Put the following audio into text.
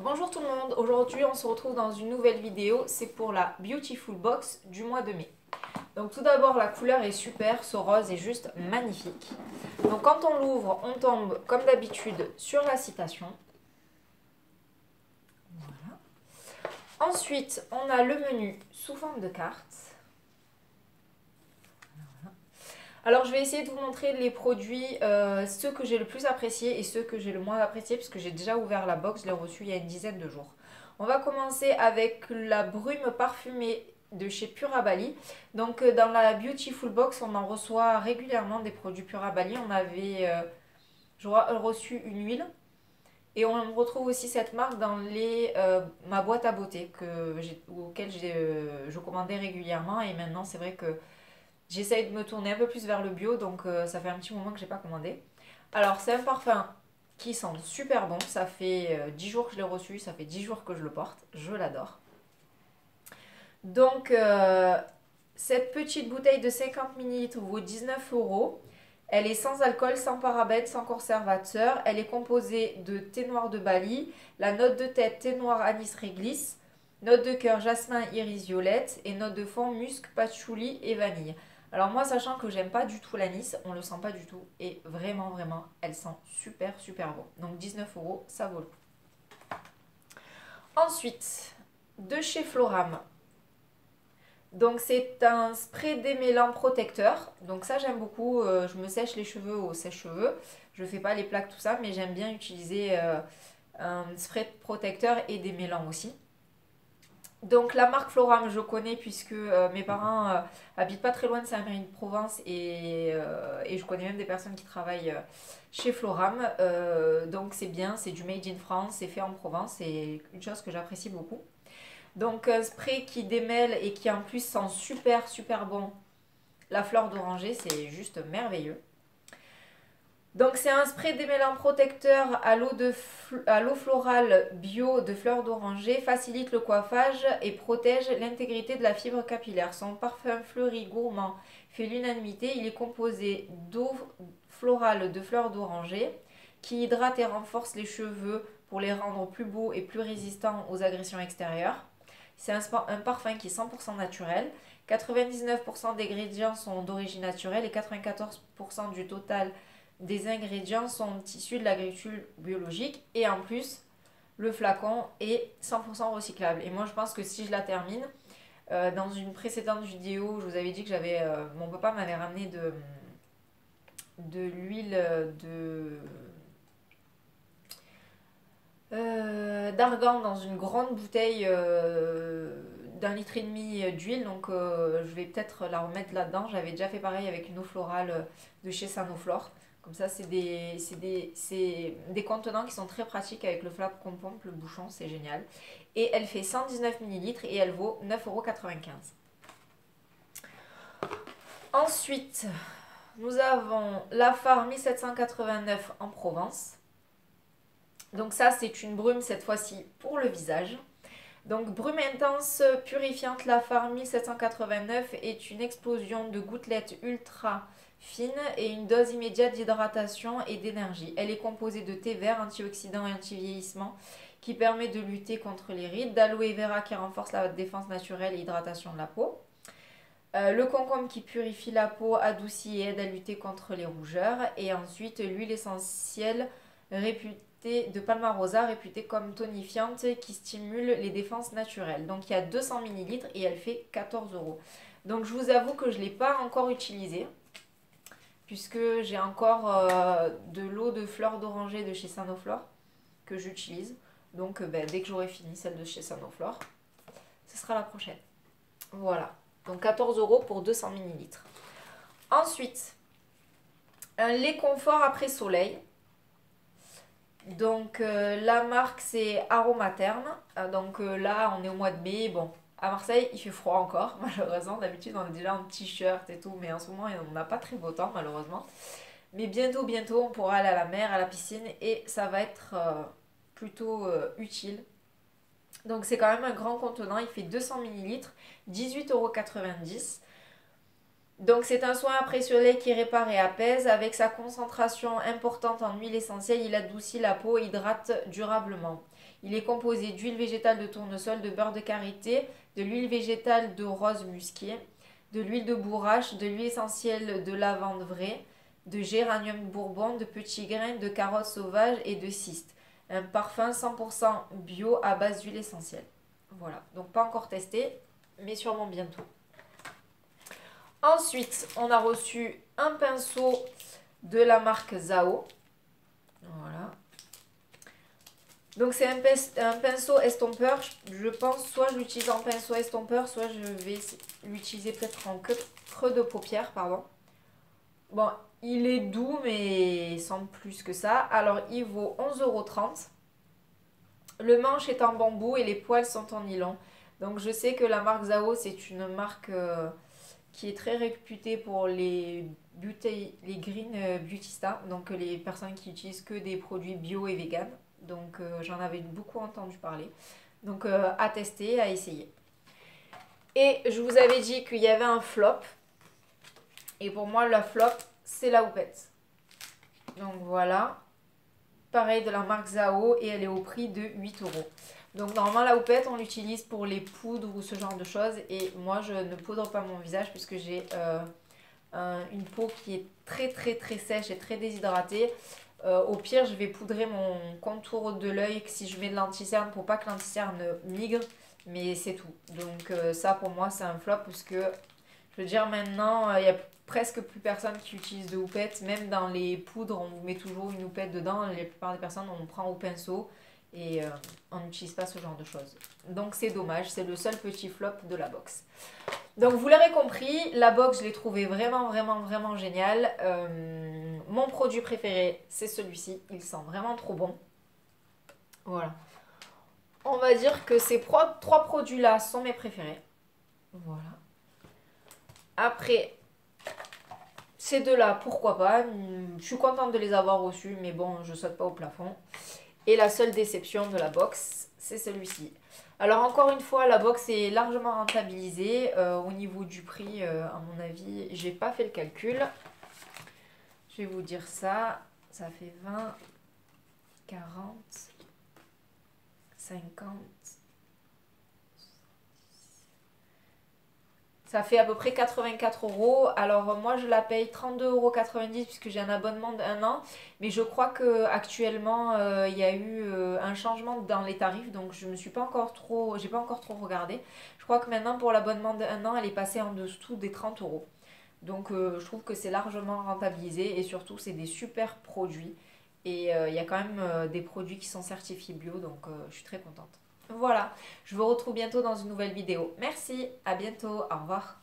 Bonjour tout le monde, aujourd'hui on se retrouve dans une nouvelle vidéo, c'est pour la Beautiful Box du mois de mai. Donc tout d'abord la couleur est super, ce rose est juste magnifique. Donc quand on l'ouvre, on tombe comme d'habitude sur la citation. Voilà. Ensuite on a le menu sous forme de carte. Alors je vais essayer de vous montrer les produits, ceux que j'ai le plus appréciés et ceux que j'ai le moins appréciés puisque j'ai déjà ouvert la box, je l'ai reçue il y a une dizaine de jours. On va commencer avec la brume parfumée de chez Purabali. Donc dans la Beautiful Box, on en reçoit régulièrement des produits Purabali. On avait reçu une huile et on retrouve aussi cette marque dans ma boîte à beauté auquel je commandais régulièrement. Et maintenant c'est vrai que j'essaye de me tourner un peu plus vers le bio, donc ça fait un petit moment que j'ai pas commandé. Alors c'est un parfum qui sent super bon, ça fait 10 jours que je l'ai reçu, ça fait 10 jours que je le porte, je l'adore. Donc cette petite bouteille de 50 ml vaut 19 euros. Elle est sans alcool, sans parabènes, sans conservateur. Elle est composée de thé noir de Bali, la note de tête thé noir anis réglisse, note de cœur jasmin iris violette et note de fond musc, patchouli et vanille. Alors moi, sachant que j'aime pas du tout l'anis, on le sent pas du tout et vraiment vraiment, elle sent super super bon. Donc 19 euros, ça vaut le coup. Ensuite, de chez Floram. Donc c'est un spray démêlant protecteur. Donc ça j'aime beaucoup. Je me sèche les cheveux au sèche-cheveux. Je fais pas les plaques tout ça, mais j'aime bien utiliser un spray protecteur et démêlant aussi. Donc la marque Floram je connais puisque mes parents habitent pas très loin de Saint-Marin-de-Provence et je connais même des personnes qui travaillent chez Floram. Donc c'est bien, c'est du made in France, c'est fait en Provence, c'est une chose que j'apprécie beaucoup. Donc un spray qui démêle et qui en plus sent super super bon la fleur d'oranger, c'est juste merveilleux. Donc c'est un spray démêlant protecteur à l'eau florale bio de fleurs d'oranger, facilite le coiffage et protège l'intégrité de la fibre capillaire. Son parfum fleuri gourmand fait l'unanimité, il est composé d'eau florale de fleurs d'oranger qui hydrate et renforce les cheveux pour les rendre plus beaux et plus résistants aux agressions extérieures. C'est un parfum qui est 100% naturel. 99% des ingrédients sont d'origine naturelle et 94% du total des ingrédients sont issus de l'agriculture biologique. Et en plus, le flacon est 100% recyclable. Et moi, je pense que si je la termine, dans une précédente vidéo, je vous avais dit que mon papa m'avait ramené de l'huile d'argan dans une grande bouteille d'un litre et demi d'huile. Donc je vais peut-être la remettre là-dedans. J'avais déjà fait pareil avec une eau florale de chez Sanoflore. Comme ça, c'est des contenants qui sont très pratiques avec le flap qu'on pompe, le bouchon, c'est génial. Et elle fait 119 ml et elle vaut 9,95 €. Ensuite, nous avons la Phare 1789 en Provence. Donc ça, c'est une brume cette fois-ci pour le visage. Donc brume intense purifiante La Phare 1789 est une explosion de gouttelettes ultra fines et une dose immédiate d'hydratation et d'énergie. Elle est composée de thé vert, antioxydant et anti-vieillissement qui permet de lutter contre les rides, d'aloe vera qui renforce la défense naturelle et hydratation de la peau. Le concombre qui purifie la peau, adoucit et aide à lutter contre les rougeurs. Et ensuite l'huile essentielle de Palmarosa, réputée comme tonifiante qui stimule les défenses naturelles. Donc il y a 200 ml et elle fait 14 €. Donc je vous avoue que je ne l'ai pas encore utilisée puisque j'ai encore de l'eau de fleurs d'oranger de chez Sanoflore que j'utilise. Donc dès que j'aurai fini celle de chez Sanoflore, ce sera la prochaine. Voilà, donc 14 € pour 200 ml. Ensuite, un lait confort après soleil. Donc la marque c'est Aromatherm. Donc là on est au mois de mai. Bon, à Marseille il fait froid encore malheureusement. D'habitude on est déjà en t-shirt et tout. Mais en ce moment on n'a pas très beau temps malheureusement. Mais bientôt on pourra aller à la mer, à la piscine. Et ça va être plutôt utile. Donc c'est quand même un grand contenant. Il fait 200 ml, 18,90 €. Donc c'est un soin après soleil qui répare et apaise. Avec sa concentration importante en huile essentielle, il adoucit la peau et hydrate durablement. Il est composé d'huile végétale de tournesol, de beurre de karité, de l'huile végétale de rose musqué, de l'huile de bourrache, de l'huile essentielle de lavande vraie, de géranium bourbon, de petits grains, de carottes sauvages et de cystes. Un parfum 100% bio à base d'huile essentielle. Voilà, donc pas encore testé, mais sûrement bientôt. Ensuite, on a reçu un pinceau de la marque Zao. Voilà. Donc c'est un pinceau estompeur. Je pense soit je l'utilise en pinceau estompeur, soit je vais l'utiliser peut-être en creux de paupière, pardon. Bon, il est doux, mais sans plus que ça. Alors, il vaut 11,30 €. Le manche est en bambou et les poils sont en nylon. Donc, je sais que la marque Zao, c'est une marque qui est très réputée pour les green beautista. Donc, les personnes qui utilisent que des produits bio et vegan. Donc, j'en avais beaucoup entendu parler. Donc, à tester, à essayer. Et je vous avais dit qu'il y avait un flop. Et pour moi, la flop, c'est la houppette. Donc voilà. Pareil de la marque Zao et elle est au prix de 8 €. Donc normalement, la houppette, on l'utilise pour les poudres ou ce genre de choses. Et moi, je ne poudre pas mon visage puisque j'ai une peau qui est très très très sèche et très déshydratée. Au pire, je vais poudrer mon contour de l'œil si je mets de l'anti-cerne pour pas que l'anti-cerne migre. Mais c'est tout. Donc ça, pour moi, c'est un flop puisque, je veux dire, maintenant, il y a presque plus personne qui utilise de houppette. Même dans les poudres, on vous met toujours une houppette dedans. La plupart des personnes, on prend au pinceau et on n'utilise pas ce genre de choses. Donc c'est dommage, c'est le seul petit flop de la box. Donc vous l'aurez compris, la box, je l'ai trouvée vraiment, vraiment, vraiment géniale. Mon produit préféré, c'est celui-ci. Il sent vraiment trop bon. Voilà. On va dire que ces trois produits-là sont mes préférés. Voilà. Après, ces deux-là, pourquoi pas. Je suis contente de les avoir reçus, mais bon, je saute pas au plafond. Et la seule déception de la box, c'est celui-ci. Alors encore une fois, la box est largement rentabilisée. Au niveau du prix, à mon avis, j'ai pas fait le calcul. Je vais vous dire ça. Ça fait 20, 40, 50... Ça fait à peu près 84 €. Alors moi je la paye 32,90 € puisque j'ai un abonnement d'1 an. Mais je crois qu'actuellement il y a eu un changement dans les tarifs. Donc je me suis pas encore trop, j'ai pas encore trop regardé. Je crois que maintenant pour l'abonnement d'1 an elle est passée en dessous des 30 €. Donc je trouve que c'est largement rentabilisé et surtout c'est des super produits. Et il y a quand même des produits qui sont certifiés bio. Donc je suis très contente. Voilà, je vous retrouve bientôt dans une nouvelle vidéo. Merci, à bientôt, au revoir.